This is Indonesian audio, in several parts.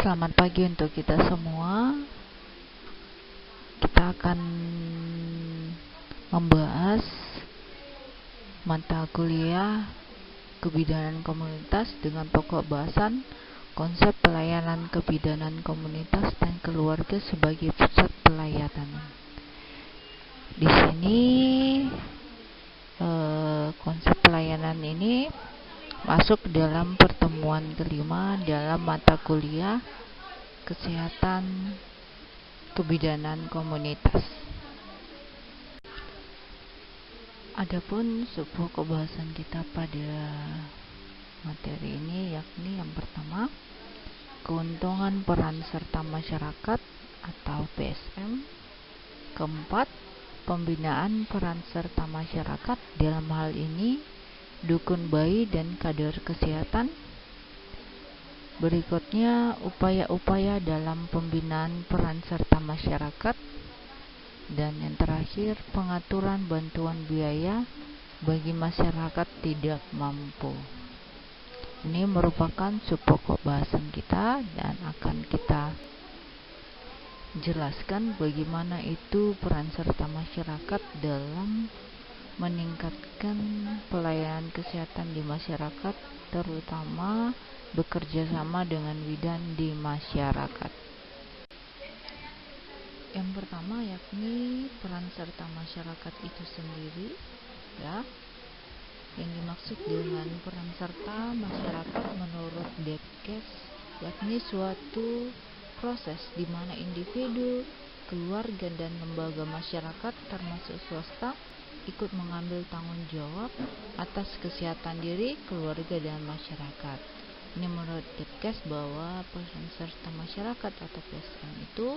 Selamat pagi untuk kita semua. Kita akan membahas mata kuliah kebidanan komunitas dengan pokok bahasan konsep pelayanan kebidanan komunitas dan keluarga sebagai pusat pelayanan. Di sini konsep pelayanan ini masuk dalam pertemuan kelima dalam mata kuliah kesehatan kebidanan komunitas. Adapun pokok bahasan kita pada materi ini yakni yang pertama, keuntungan peran serta masyarakat atau PSM. Keempat, pembinaan peran serta masyarakat, dalam hal ini dukun bayi dan kader kesehatan. Berikutnya, upaya-upaya dalam pembinaan peran serta masyarakat. Dan yang terakhir, pengaturan bantuan biaya bagi masyarakat tidak mampu. Ini merupakan pokok bahasan kita dan akan kita jelaskan bagaimana itu peran serta masyarakat dalam meningkatkan pelayanan kesehatan di masyarakat, terutama bekerja sama dengan bidan di masyarakat. Yang pertama yakni peran serta masyarakat itu sendiri, ya. Yang dimaksud dengan peran serta masyarakat menurut Debkes yakni suatu proses di mana individu, keluarga dan lembaga masyarakat termasuk swasta ikut mengambil tanggung jawab atas kesehatan diri, keluarga dan masyarakat. Ini menurut Debkes bahwa peran serta masyarakat atau PSM itu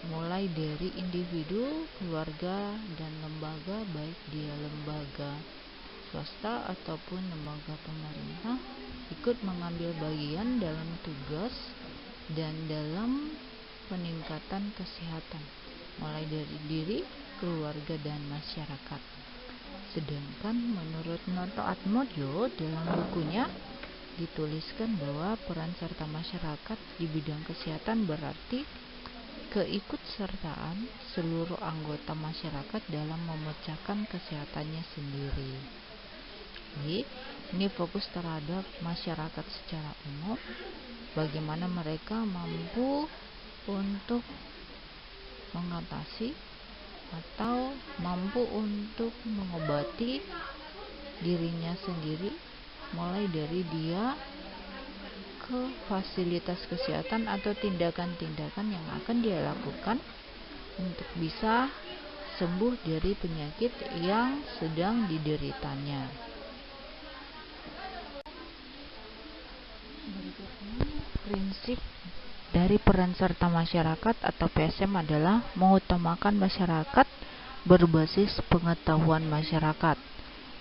mulai dari individu, keluarga, dan lembaga, baik dia lembaga swasta ataupun lembaga pemerintah, ikut mengambil bagian dalam tugas dan dalam peningkatan kesehatan, mulai dari diri, keluarga, dan masyarakat. Sedangkan menurut Noto Atmojo dalam bukunya dituliskan bahwa peran serta masyarakat di bidang kesehatan berarti keikutsertaan seluruh anggota masyarakat dalam memecahkan kesehatannya sendiri. Jadi, ini fokus terhadap masyarakat secara umum, bagaimana mereka mampu untuk mengatasi atau mampu untuk mengobati dirinya sendiri, mulai dari dia ke fasilitas kesehatan atau tindakan-tindakan yang akan dia lakukan untuk bisa sembuh dari penyakit yang sedang dideritanya. Berikutnya, prinsip dari peran serta masyarakat atau PSM adalah mengutamakan masyarakat berbasis pengetahuan masyarakat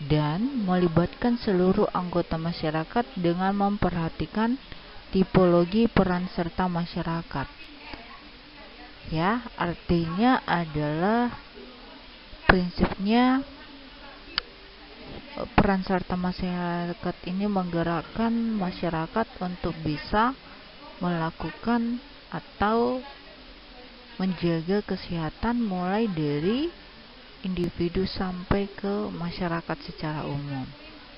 dan melibatkan seluruh anggota masyarakat dengan memperhatikan tipologi peran serta masyarakat. Ya, artinya adalah prinsipnya peran serta masyarakat ini menggerakkan masyarakat untuk bisa melakukan atau menjaga kesehatan mulai dari individu sampai ke masyarakat secara umum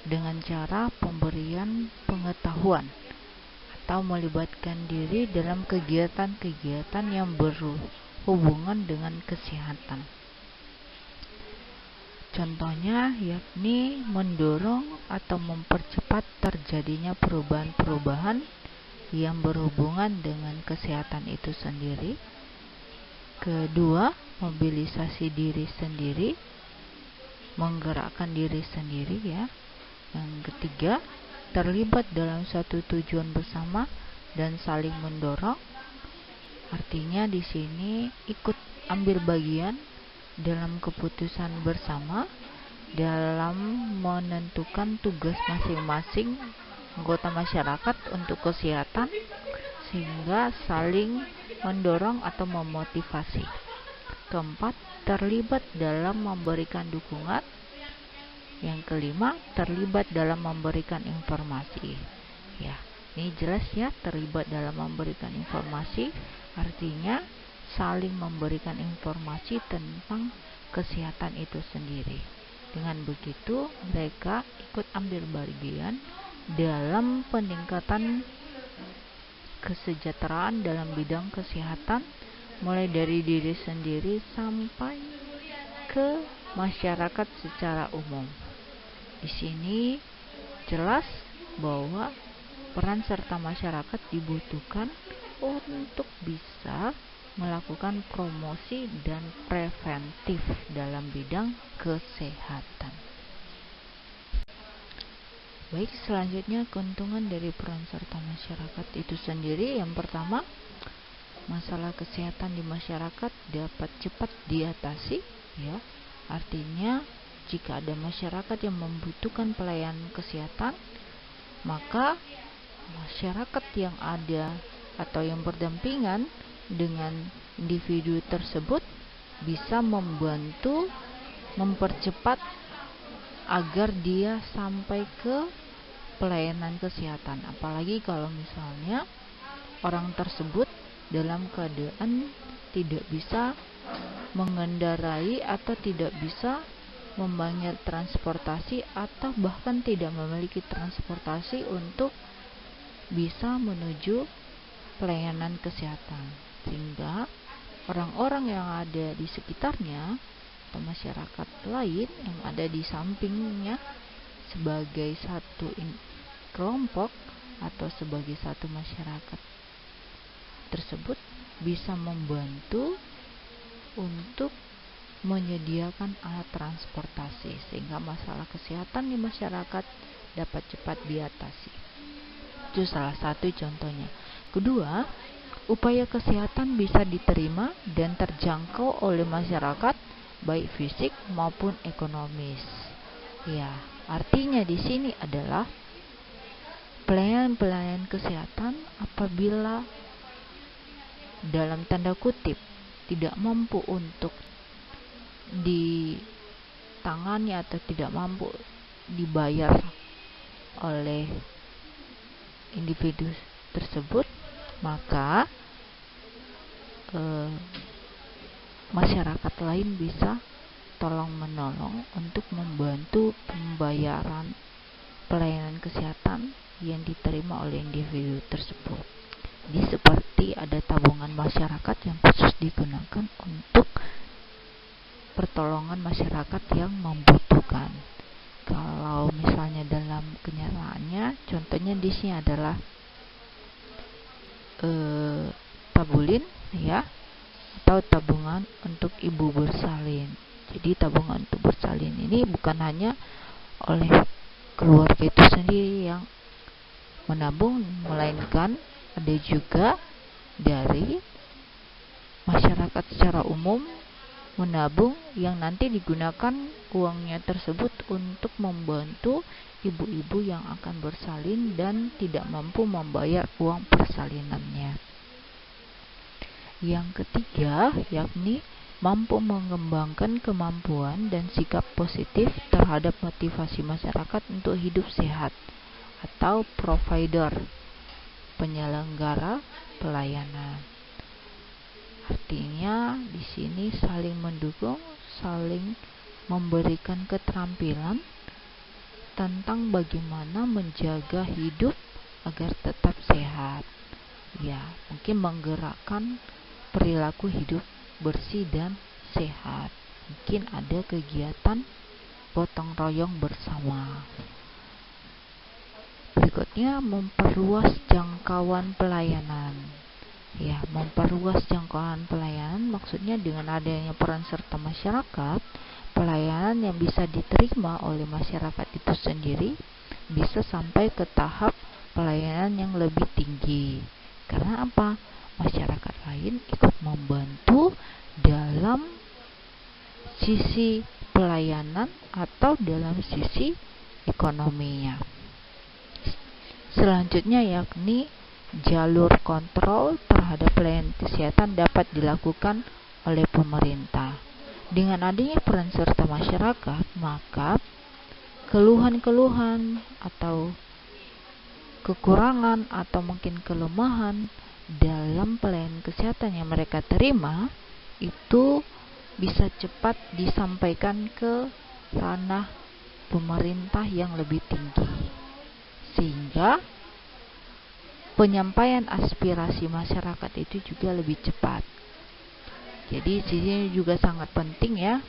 dengan cara pemberian pengetahuan atau melibatkan diri dalam kegiatan-kegiatan yang berhubungan dengan kesehatan. Contohnya yakni mendorong atau mempercepat terjadinya perubahan-perubahan yang berhubungan dengan kesehatan itu sendiri. Kedua, mobilisasi diri sendiri, menggerakkan diri sendiri, ya. Yang ketiga, terlibat dalam satu tujuan bersama dan saling mendorong. Artinya di sini ikut ambil bagian dalam keputusan bersama dalam menentukan tugas masing-masing anggota masyarakat untuk kesehatan, sehingga saling mendorong atau memotivasi. Keempat, terlibat dalam memberikan dukungan. Yang kelima, terlibat dalam memberikan informasi. Ya, Ini jelas ya, terlibat dalam memberikan informasi, artinya saling memberikan informasi tentang kesehatan itu sendiri. Dengan begitu, mereka ikut ambil bagian dalam peningkatan kesejahteraan dalam bidang kesehatan, mulai dari diri sendiri sampai ke masyarakat secara umum. Di sini jelas bahwa peran serta masyarakat dibutuhkan untuk bisa melakukan promosi dan preventif dalam bidang kesehatan. Baik, selanjutnya keuntungan dari peran serta masyarakat itu sendiri. Yang pertama, masalah kesehatan di masyarakat dapat cepat diatasi, ya. Artinya, jika ada masyarakat yang membutuhkan pelayanan kesehatan, maka masyarakat yang ada atau yang berdampingan dengan individu tersebut bisa membantu mempercepat agar dia sampai ke pelayanan kesehatan. Apalagi kalau misalnya orang tersebut dalam keadaan tidak bisa mengendarai atau tidak bisa membayar transportasi atau bahkan tidak memiliki transportasi untuk bisa menuju pelayanan kesehatan, sehingga orang-orang yang ada di sekitarnya atau masyarakat lain yang ada di sampingnya sebagai satu kelompok atau sebagai satu masyarakat tersebut bisa membantu untuk menyediakan alat transportasi sehingga masalah kesehatan di masyarakat dapat cepat diatasi. Itu salah satu contohnya. Kedua, upaya kesehatan bisa diterima dan terjangkau oleh masyarakat baik fisik maupun ekonomis. Ya, artinya di sini adalah pelayanan kesehatan apabila dalam tanda kutip tidak mampu untuk ditangani atau tidak mampu dibayar oleh individu tersebut, maka masyarakat lain bisa tolong menolong untuk membantu pembayaran pelayanan kesehatan yang diterima oleh individu tersebut. Ini seperti ada tabungan masyarakat yang khusus digunakan untuk pertolongan masyarakat yang membutuhkan. Kalau misalnya dalam kenyataannya, contohnya di sini adalah tabulin, ya, atau tabungan untuk ibu bersalin. Jadi tabungan untuk bersalin ini bukan hanya oleh keluarga itu sendiri yang menabung, melainkan ada juga dari masyarakat secara umum menabung yang nanti digunakan uangnya tersebut untuk membantu ibu-ibu yang akan bersalin dan tidak mampu membayar uang persalinannya. Yang ketiga, yakni mampu mengembangkan kemampuan dan sikap positif terhadap motivasi masyarakat untuk hidup sehat atau provider, penyelenggara pelayanan. Artinya di sini saling mendukung, saling memberikan keterampilan tentang bagaimana menjaga hidup agar tetap sehat. Ya, mungkin menggerakkan perilaku hidup bersih dan sehat. Mungkin ada kegiatan gotong royong bersama. Berikutnya, memperluas jangkauan pelayanan. Ya, memperluas jangkauan pelayanan maksudnya dengan adanya peran serta masyarakat, pelayanan yang bisa diterima oleh masyarakat itu sendiri bisa sampai ke tahap pelayanan yang lebih tinggi. Karena apa? Masyarakat lain ikut membantu dalam sisi pelayanan atau dalam sisi ekonominya. Selanjutnya yakni jalur kontrol terhadap pelayanan kesehatan dapat dilakukan oleh pemerintah. Dengan adanya peran serta masyarakat, maka keluhan-keluhan atau kekurangan atau mungkin kelemahan dalam pelayanan kesehatan yang mereka terima, itu bisa cepat disampaikan ke ranah pemerintah yang lebih tinggi, sehingga penyampaian aspirasi masyarakat itu juga lebih cepat. Jadi di sini juga sangat penting ya,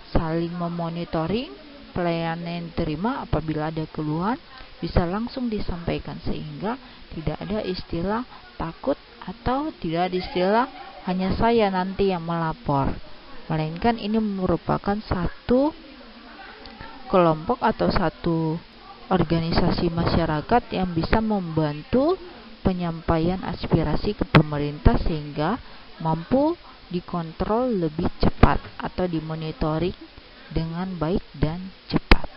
saling memonitoring pelayanan yang diterima. Apabila ada keluhan bisa langsung disampaikan, sehingga tidak ada istilah takut atau tidak ada istilah hanya saya nanti yang melapor, melainkan ini merupakan satu kelompok atau satu organisasi masyarakat yang bisa membantu penyampaian aspirasi ke pemerintah, sehingga mampu dikontrol lebih cepat atau dimonitoring dengan baik dan cepat.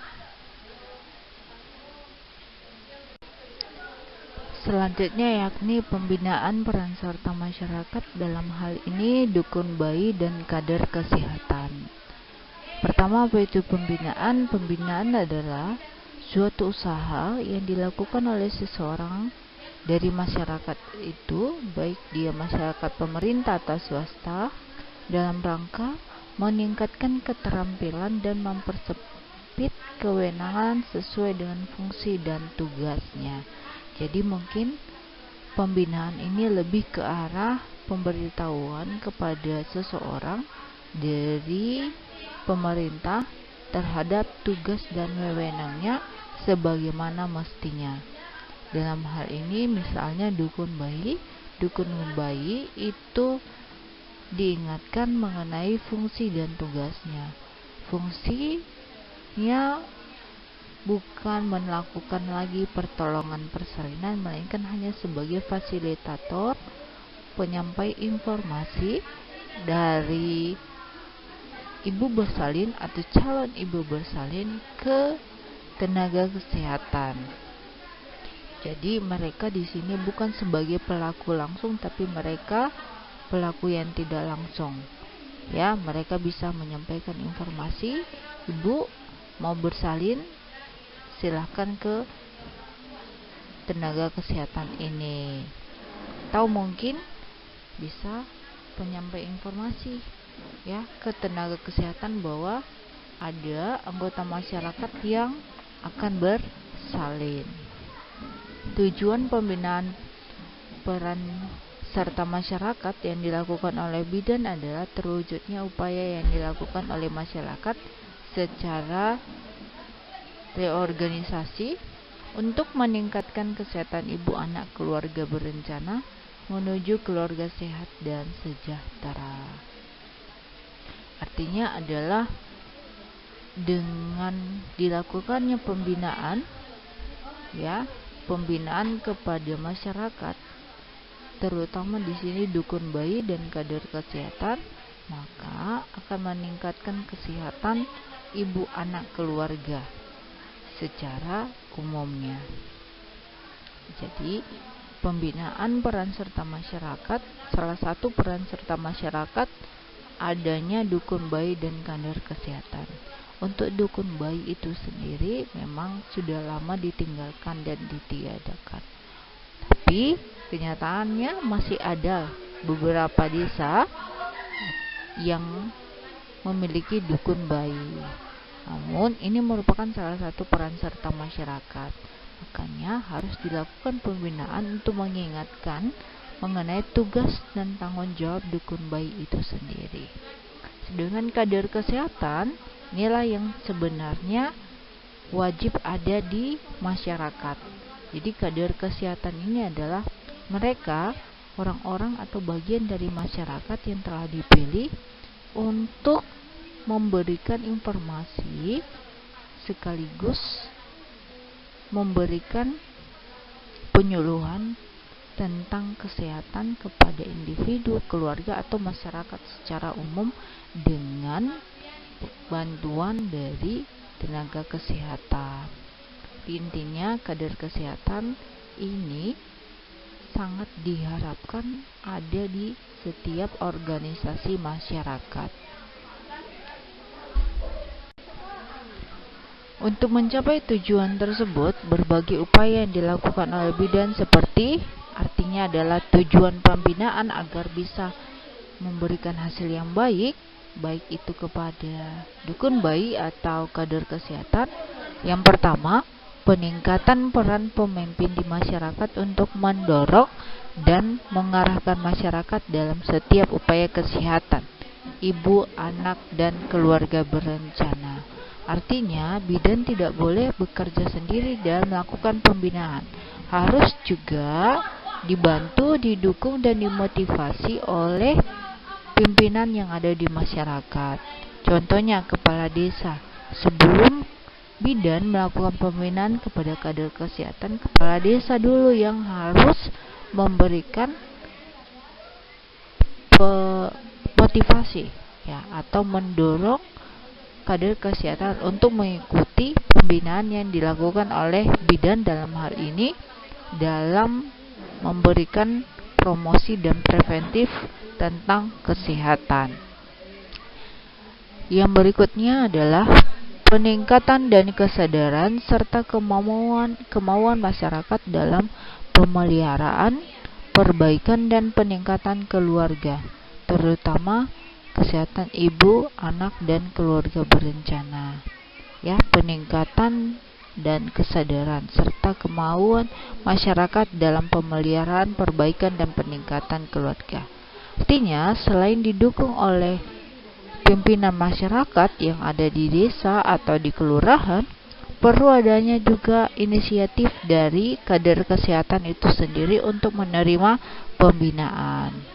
Selanjutnya yakni pembinaan peran serta masyarakat, dalam hal ini dukun bayi dan kader kesehatan. Pertama, apa itu pembinaan? Pembinaan adalah suatu usaha yang dilakukan oleh seseorang dari masyarakat itu, baik dia masyarakat pemerintah atau swasta, dalam rangka meningkatkan keterampilan dan mempersempit kewenangan sesuai dengan fungsi dan tugasnya. Jadi mungkin pembinaan ini lebih ke arah pemberitahuan kepada seseorang dari pemerintah terhadap tugas dan wewenangnya sebagaimana mestinya. Dalam hal ini misalnya dukun bayi itu diingatkan mengenai fungsi dan tugasnya. Fungsinya bukan melakukan lagi pertolongan persalinan, melainkan hanya sebagai fasilitator penyampai informasi dari ibu bersalin atau calon ibu bersalin ke tenaga kesehatan. Jadi mereka di sini bukan sebagai pelaku langsung, tapi mereka pelaku yang tidak langsung. Ya, mereka bisa menyampaikan informasi, ibu mau bersalin, silahkan ke tenaga kesehatan ini. Atau mungkin bisa penyampaian informasi ya ke tenaga kesehatan bahwa ada anggota masyarakat yang akan bersalin. Tujuan pembinaan peran serta masyarakat yang dilakukan oleh bidan adalah terwujudnya upaya yang dilakukan oleh masyarakat secara reorganisasi untuk meningkatkan kesehatan ibu, anak, keluarga berencana menuju keluarga sehat dan sejahtera. Artinya adalah dengan dilakukannya pembinaan kepada masyarakat, terutama di sini dukun bayi dan kader kesehatan, maka akan meningkatkan kesehatan ibu, anak, keluarga secara umumnya. Jadi pembinaan peran serta masyarakat, salah satu peran serta masyarakat adanya dukun bayi dan kader kesehatan. Untuk dukun bayi itu sendiri memang sudah lama ditinggalkan dan ditiadakan, tapi kenyataannya masih ada beberapa desa yang memiliki dukun bayi. Namun ini merupakan salah satu peran serta masyarakat, makanya harus dilakukan pembinaan untuk mengingatkan mengenai tugas dan tanggung jawab dukun bayi itu sendiri. Sedangkan kader kesehatan, inilah yang sebenarnya wajib ada di masyarakat. Jadi kader kesehatan ini adalah mereka orang-orang atau bagian dari masyarakat yang telah dipilih untuk memberikan informasi sekaligus memberikan penyuluhan tentang kesehatan kepada individu, keluarga, atau masyarakat secara umum dengan bantuan dari tenaga kesehatan. Intinya kader kesehatan ini sangat diharapkan ada di setiap organisasi masyarakat. Untuk mencapai tujuan tersebut, berbagai upaya yang dilakukan oleh bidan seperti artinya adalah tujuan pembinaan agar bisa memberikan hasil yang baik, baik itu kepada dukun bayi atau kader kesehatan. Yang pertama, peningkatan peran pemimpin di masyarakat untuk mendorong dan mengarahkan masyarakat dalam setiap upaya kesehatan ibu, anak, dan keluarga berencana. Artinya, bidan tidak boleh bekerja sendiri dalam melakukan pembinaan. Harus juga dibantu, didukung, dan dimotivasi oleh pimpinan yang ada di masyarakat. Contohnya, kepala desa. Sebelum bidan melakukan pembinaan kepada kader kesehatan, kepala desa dulu yang harus memberikan motivasi ya, atau mendorong kader kesehatan untuk mengikuti pembinaan yang dilakukan oleh bidan dalam hal ini dalam memberikan promosi dan preventif tentang kesehatan. Yang berikutnya adalah peningkatan dan kesadaran serta kemauan masyarakat dalam pemeliharaan, perbaikan dan peningkatan keluarga, terutama kesehatan ibu, anak, dan keluarga berencana. Ya, peningkatan dan kesadaran serta kemauan masyarakat dalam pemeliharaan, perbaikan, dan peningkatan keluarga. Artinya, selain didukung oleh pimpinan masyarakat yang ada di desa atau di kelurahan, perlu adanya juga inisiatif dari kader kesehatan itu sendiri untuk menerima pembinaan.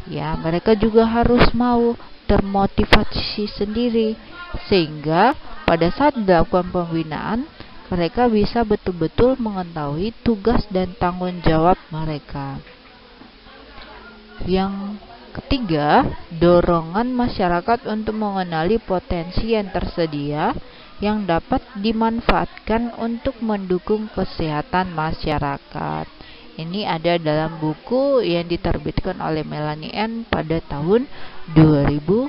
Ya, mereka juga harus mau termotivasi sendiri sehingga pada saat dilakukan pembinaan mereka bisa betul-betul mengetahui tugas dan tanggung jawab mereka. Yang ketiga, dorongan masyarakat untuk mengenali potensi yang tersedia yang dapat dimanfaatkan untuk mendukung kesehatan masyarakat. Ini ada dalam buku yang diterbitkan oleh Melanie N pada tahun 2009.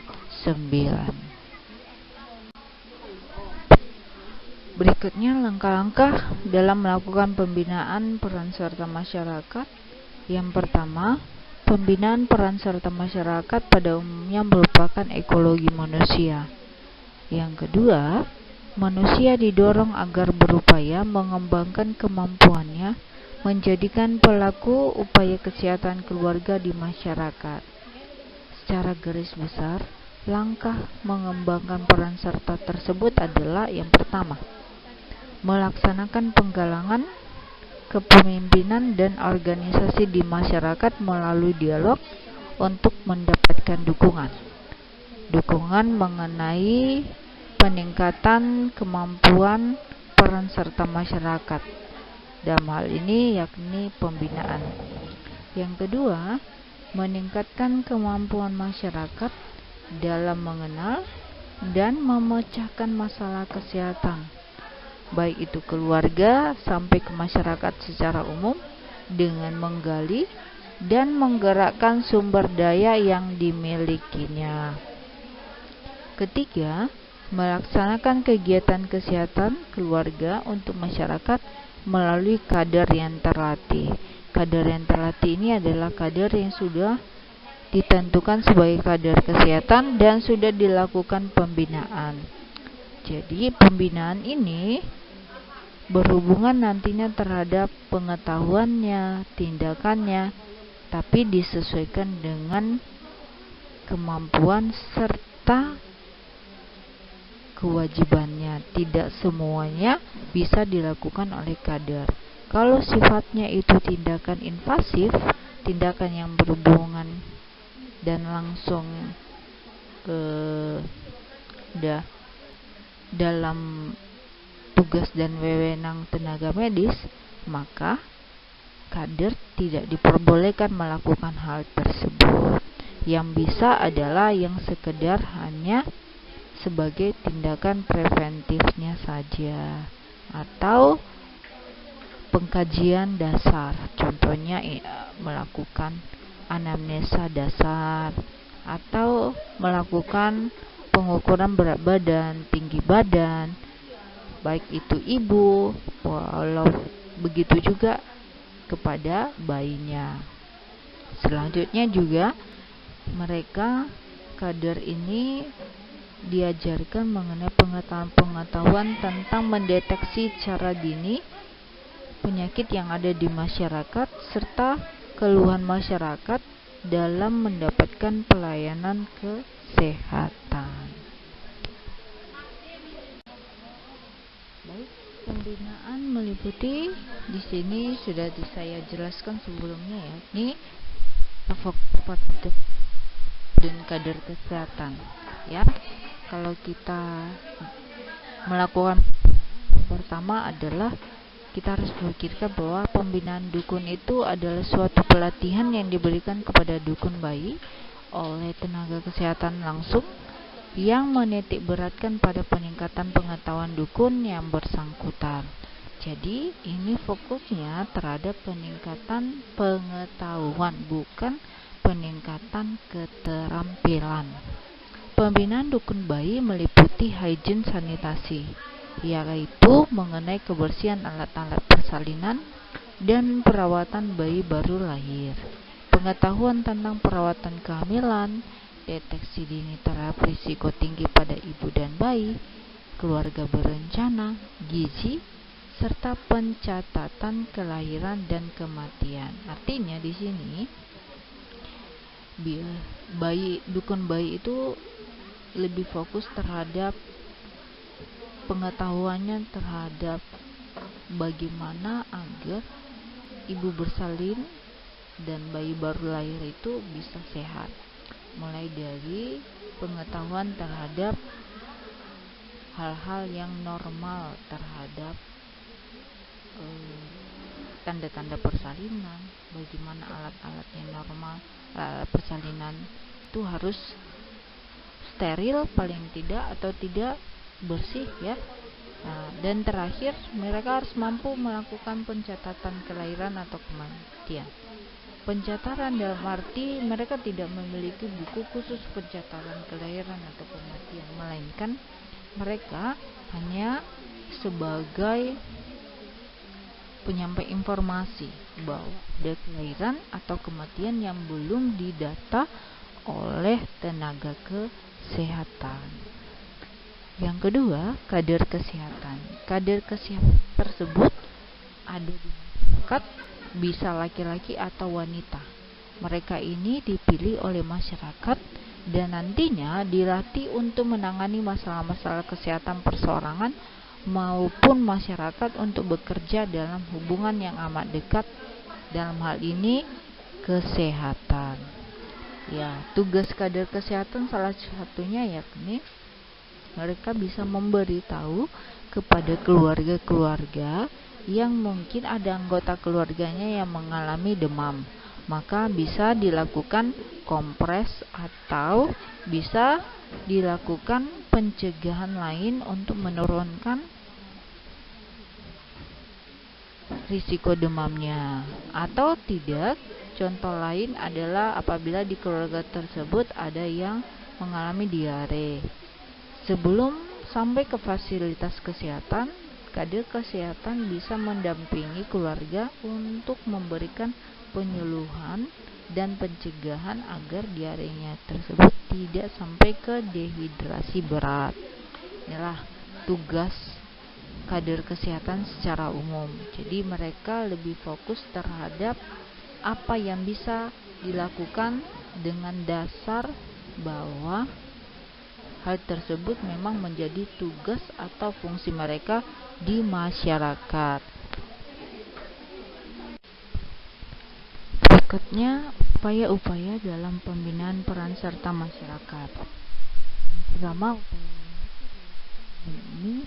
Berikutnya langkah-langkah dalam melakukan pembinaan peran serta masyarakat. Yang pertama, pembinaan peran serta masyarakat pada umumnya merupakan ekologi manusia. Yang kedua, manusia didorong agar berupaya mengembangkan kemampuannya menjadikan pelaku upaya kesehatan keluarga di masyarakat. Secara garis besar, langkah mengembangkan peran serta tersebut adalah yang pertama, melaksanakan penggalangan kepemimpinan dan organisasi di masyarakat melalui dialog untuk mendapatkan dukungan mengenai peningkatan kemampuan peran serta masyarakat dalam hal ini yakni pembinaan. Yang kedua, meningkatkan kemampuan masyarakat dalam mengenal dan memecahkan masalah kesehatan, baik itu keluarga sampai ke masyarakat secara umum, dengan menggali dan menggerakkan sumber daya yang dimilikinya. Ketiga, melaksanakan kegiatan kesehatan keluarga untuk masyarakat melalui kader yang terlatih. Kader yang terlatih ini adalah kader yang sudah ditentukan sebagai kader kesehatan dan sudah dilakukan pembinaan. Jadi pembinaan ini berhubungan nantinya terhadap pengetahuannya, tindakannya, tapi disesuaikan dengan kemampuan serta kewajibannya. Tidak semuanya bisa dilakukan oleh kader. Kalau sifatnya itu tindakan invasif, tindakan yang berhubungan dan langsung dalam tugas dan wewenang tenaga medis, maka kader tidak diperbolehkan melakukan hal tersebut. Yang bisa adalah yang sekedar hanya sebagai tindakan preventifnya saja atau pengkajian dasar, contohnya melakukan anamnesa dasar atau melakukan pengukuran berat badan, tinggi badan, baik itu ibu, walau begitu juga kepada bayinya. Selanjutnya juga mereka kader ini diajarkan mengenai pengetahuan tentang mendeteksi secara dini penyakit yang ada di masyarakat serta keluhan masyarakat dalam mendapatkan pelayanan kesehatan. Baik, pembinaan meliputi di sini sudah saya jelaskan sebelumnya ya. Ini fokus pada dan kader kesehatan ya. Kalau kita melakukan pertama adalah kita harus memikirkan bahwa pembinaan dukun itu adalah suatu pelatihan yang diberikan kepada dukun bayi oleh tenaga kesehatan langsung yang menitik beratkan pada peningkatan pengetahuan dukun yang bersangkutan. Jadi ini fokusnya terhadap peningkatan pengetahuan, bukan peningkatan keterampilan. Pembinaan dukun bayi meliputi hygiene sanitasi, yaitu mengenai kebersihan alat-alat persalinan dan perawatan bayi baru lahir, pengetahuan tentang perawatan kehamilan, deteksi dini terhadap risiko tinggi pada ibu dan bayi, keluarga berencana, gizi, serta pencatatan kelahiran dan kematian. Artinya di sini dukun bayi itu lebih fokus terhadap pengetahuannya terhadap bagaimana agar ibu bersalin dan bayi baru lahir itu bisa sehat, mulai dari pengetahuan terhadap hal-hal yang normal terhadap tanda-tanda persalinan, bagaimana alat-alat yang normal, alat persalinan itu harus steril paling tidak atau tidak bersih ya. Nah, dan terakhir mereka harus mampu melakukan pencatatan kelahiran atau kematian. Pencatatan dalam arti mereka tidak memiliki buku khusus pencatatan kelahiran atau kematian, melainkan mereka hanya sebagai penyampai informasi bahwa ada kelahiran atau kematian yang belum didata oleh tenaga kesehatan. Yang kedua, kader kesehatan. Kader kesehatan tersebut ada di masyarakat, bisa laki-laki atau wanita. Mereka ini dipilih oleh masyarakat dan nantinya dilatih untuk menangani masalah-masalah kesehatan perseorangan maupun masyarakat untuk bekerja dalam hubungan yang amat dekat, dalam hal ini kesehatan. Ya, tugas kader kesehatan salah satunya yakni mereka bisa memberitahu kepada keluarga-keluarga yang mungkin ada anggota keluarganya yang mengalami demam, maka bisa dilakukan kompres atau bisa dilakukan pencegahan lain untuk menurunkan risiko demamnya. Atau tidak, contoh lain adalah apabila di keluarga tersebut ada yang mengalami diare. Sebelum sampai ke fasilitas kesehatan, kader kesehatan bisa mendampingi keluarga untuk memberikan penyuluhan dan pencegahan agar diarenya tersebut tidak sampai ke dehidrasi berat. Inilah tugas kader kesehatan secara umum. Jadi mereka lebih fokus terhadap apa yang bisa dilakukan dengan dasar bahwa hal tersebut memang menjadi tugas atau fungsi mereka di masyarakat. Berikutnya, upaya-upaya dalam pembinaan peran serta masyarakat. Pertama, ini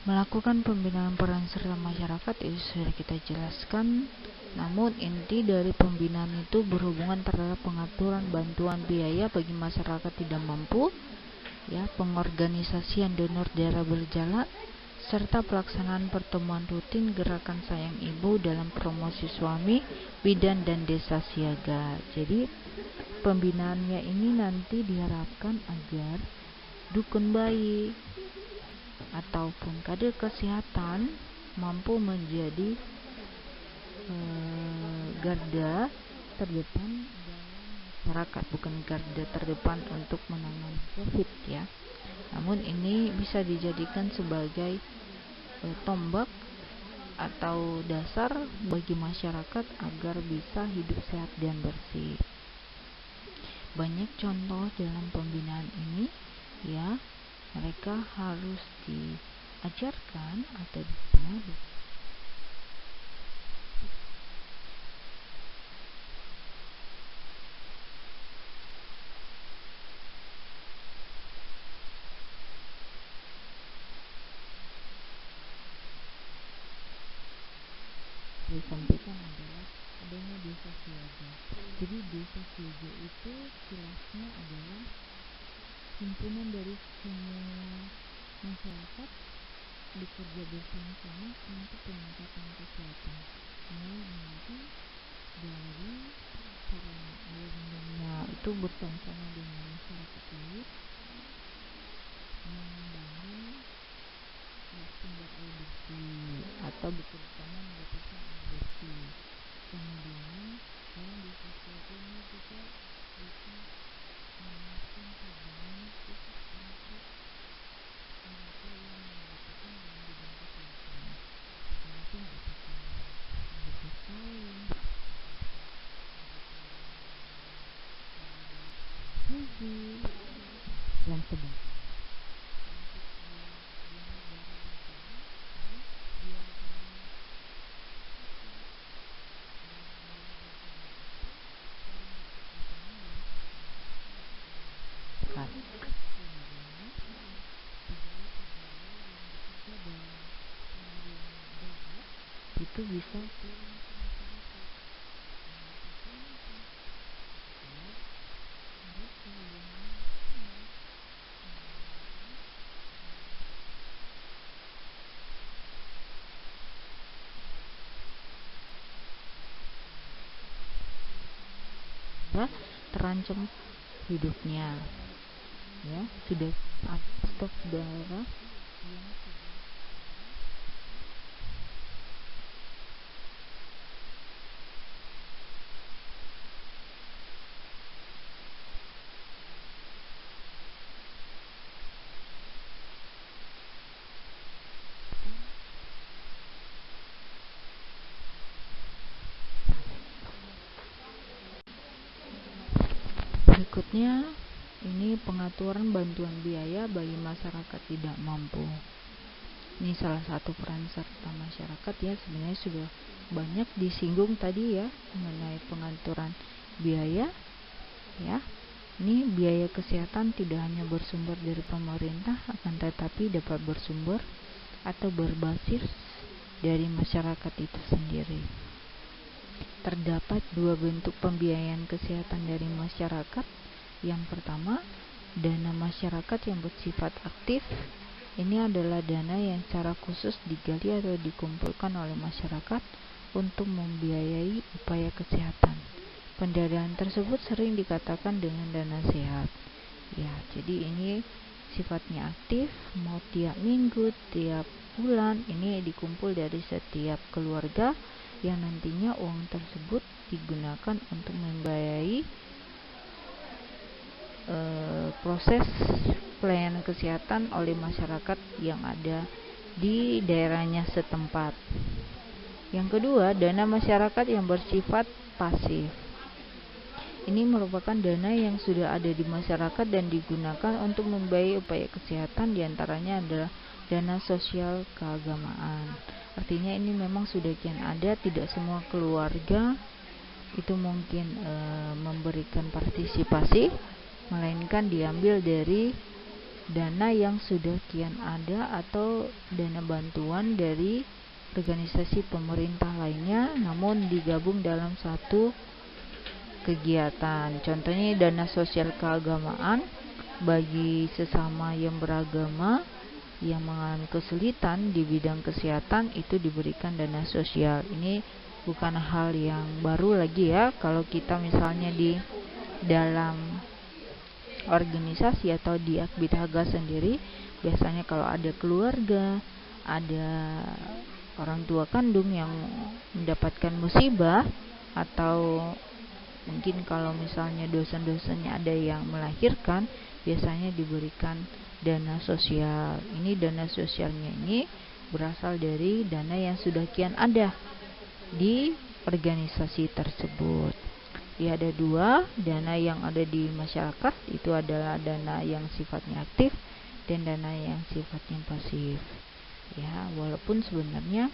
melakukan pembinaan peran serta masyarakat itu sudah kita jelaskan. Namun inti dari pembinaan itu berhubungan terhadap pengaturan bantuan biaya bagi masyarakat tidak mampu, ya, pengorganisasian donor darah berjalan, serta pelaksanaan pertemuan rutin gerakan sayang ibu dalam promosi suami, bidan dan desa siaga. Jadi pembinaannya ini nanti diharapkan agar dukun bayi ataupun kader kesehatan mampu menjadi garda terdepan dalam masyarakat, bukan garda terdepan untuk menangani COVID ya. Namun ini bisa dijadikan sebagai tombak atau dasar bagi masyarakat agar bisa hidup sehat dan bersih. Banyak contoh dalam pembinaan ini ya, mereka harus diajarkan atau dibina disampaikan adalah adanya desa siaga. Jadi desa siaga itu kilasnya adalah himpunan dari semua masyarakat bekerja bersama-sama untuk peningkatan kesehatan. Nanti dari sarana air minumnya itu bersama-sama dengan masyarakat lain membangun sumber air bersih atau bekerjasama mendapatkan air bersih. Kemudian dalam desa siaga ini juga bisa menyiapkan cadangan khusus untuk mereka yang mendapatkan dalam bidang kesehatan. Mungkin apakah bekas kain, gizi, dan sebagainya. Itu bisa terancam hidupnya ya, sudah stok darah yang berikutnya ini pengaturan bantuan biaya bagi masyarakat tidak mampu. Ini salah satu peran serta masyarakat ya, sebenarnya sudah banyak disinggung tadi ya mengenai pengaturan biaya ya. Ini biaya kesehatan tidak hanya bersumber dari pemerintah, akan tetapi dapat bersumber atau berbasis dari masyarakat itu sendiri. Terdapat dua bentuk pembiayaan kesehatan dari masyarakat. Yang pertama, dana masyarakat yang bersifat aktif. Ini adalah dana yang secara khusus digali atau dikumpulkan oleh masyarakat untuk membiayai upaya kesehatan. Pendanaan tersebut sering dikatakan dengan dana sehat. Ya, jadi ini sifatnya aktif, mau tiap minggu, tiap bulan, ini dikumpul dari setiap keluarga yang nantinya uang tersebut digunakan untuk membiayai proses pelayanan kesehatan oleh masyarakat yang ada di daerahnya setempat. Yang kedua, dana masyarakat yang bersifat pasif. Ini merupakan dana yang sudah ada di masyarakat dan digunakan untuk membiayai upaya kesehatan, diantaranya adalah dana sosial keagamaan. Artinya ini memang sudah kian ada, tidak semua keluarga itu mungkin memberikan partisipasi, melainkan diambil dari dana yang sudah kian ada atau dana bantuan dari organisasi pemerintah lainnya, namun digabung dalam satu kegiatan. Contohnya dana sosial keagamaan bagi sesama yang beragama yang mengalami kesulitan di bidang kesehatan, itu diberikan dana sosial. Ini bukan hal yang baru lagi ya. Kalau kita misalnya di dalam organisasi atau di Akbidhaga sendiri Biasanya kalau ada keluarga, ada orang tua kandung yang mendapatkan musibah, atau mungkin kalau misalnya dosen-dosennya ada yang melahirkan, biasanya diberikan dana sosial. Ini dana sosialnya ini berasal dari dana yang sudah kian ada di organisasi tersebut. Ya, ada dua dana yang ada di masyarakat, itu adalah dana yang sifatnya aktif dan dana yang sifatnya pasif. Ya, walaupun sebenarnya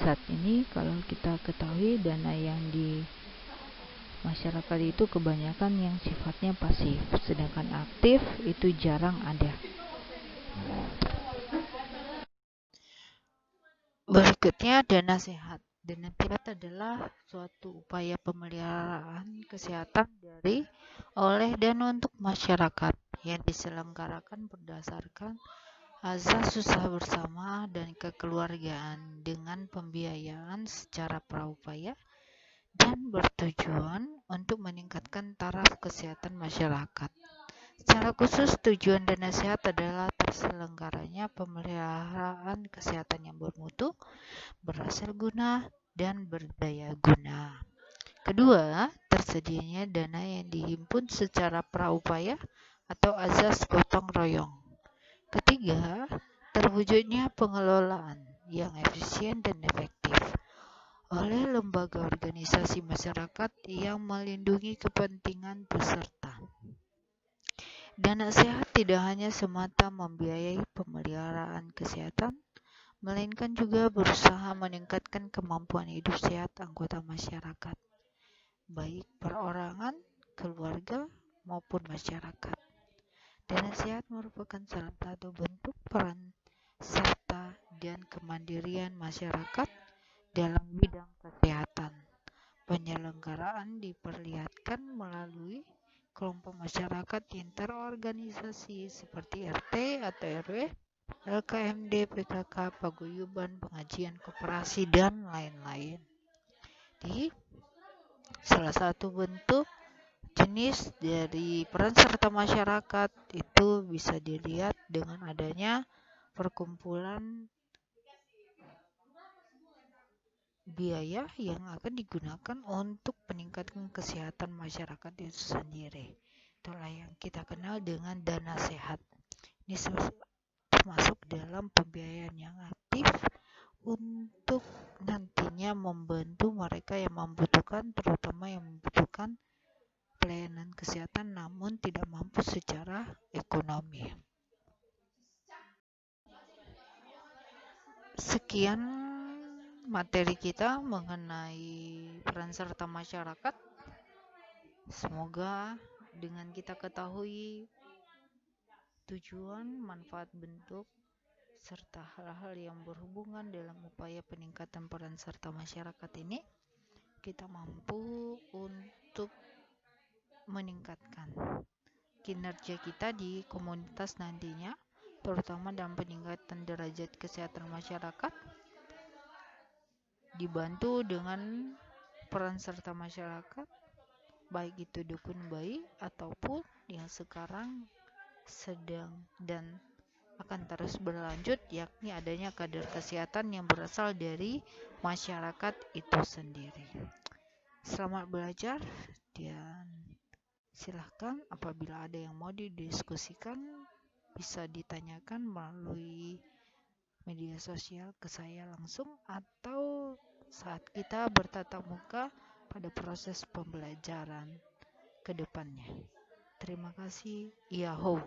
saat ini kalau kita ketahui dana yang di masyarakat itu kebanyakan yang sifatnya pasif, sedangkan aktif itu jarang ada. Berikutnya, dana sehat. Dana sehat adalah suatu upaya pemeliharaan kesehatan oleh dan untuk masyarakat yang diselenggarakan berdasarkan azas usaha bersama dan kekeluargaan dengan pembiayaan secara praupaya dan bertujuan untuk meningkatkan taraf kesehatan masyarakat. Secara khusus, tujuan dana sehat adalah terselenggaranya pemeliharaan kesehatan yang bermutu, berhasil guna, dan berdaya guna. Kedua, tersedianya dana yang dihimpun secara praupaya atau azas gotong royong. Ketiga, terwujudnya pengelolaan yang efisien dan efektif oleh lembaga organisasi masyarakat yang melindungi kepentingan peserta. Dana sehat tidak hanya semata membiayai pemeliharaan kesehatan, melainkan juga berusaha meningkatkan kemampuan hidup sehat anggota masyarakat, baik perorangan, keluarga, maupun masyarakat. Dana sehat merupakan salah satu bentuk peran serta dan kemandirian masyarakat dalam bidang kesehatan. Penyelenggaraan diperlihatkan melalui kelompok masyarakat yang terorganisasi seperti RT atau RW, LKMD, PKK, paguyuban, pengajian, koperasi, dan lain-lain. Di salah satu bentuk jenis dari peran serta masyarakat itu bisa dilihat dengan adanya perkumpulan biaya yang akan digunakan untuk peningkatan kesehatan masyarakat itu sendiri. Itulah yang kita kenal dengan dana sehat. Ini termasuk dalam pembiayaan yang aktif untuk nantinya membantu mereka yang membutuhkan, terutama yang membutuhkan pelayanan kesehatan namun tidak mampu secara ekonomi. Sekian materi kita mengenai peran serta masyarakat. Semoga dengan kita ketahui tujuan, manfaat, bentuk, serta hal-hal yang berhubungan dalam upaya peningkatan peran serta masyarakat ini, kita mampu untuk meningkatkan kinerja kita di komunitas nantinya, terutama dalam peningkatan derajat kesehatan masyarakat, dibantu dengan peran serta masyarakat, baik itu dukun bayi ataupun yang sekarang sedang dan akan terus berlanjut, yakni adanya kader kesehatan yang berasal dari masyarakat itu sendiri. Selamat belajar, dan silahkan apabila ada yang mau didiskusikan bisa ditanyakan melalui media sosial ke saya langsung atau saat kita bertatap muka pada proses pembelajaran ke depannya. Terima kasih. Yahoo.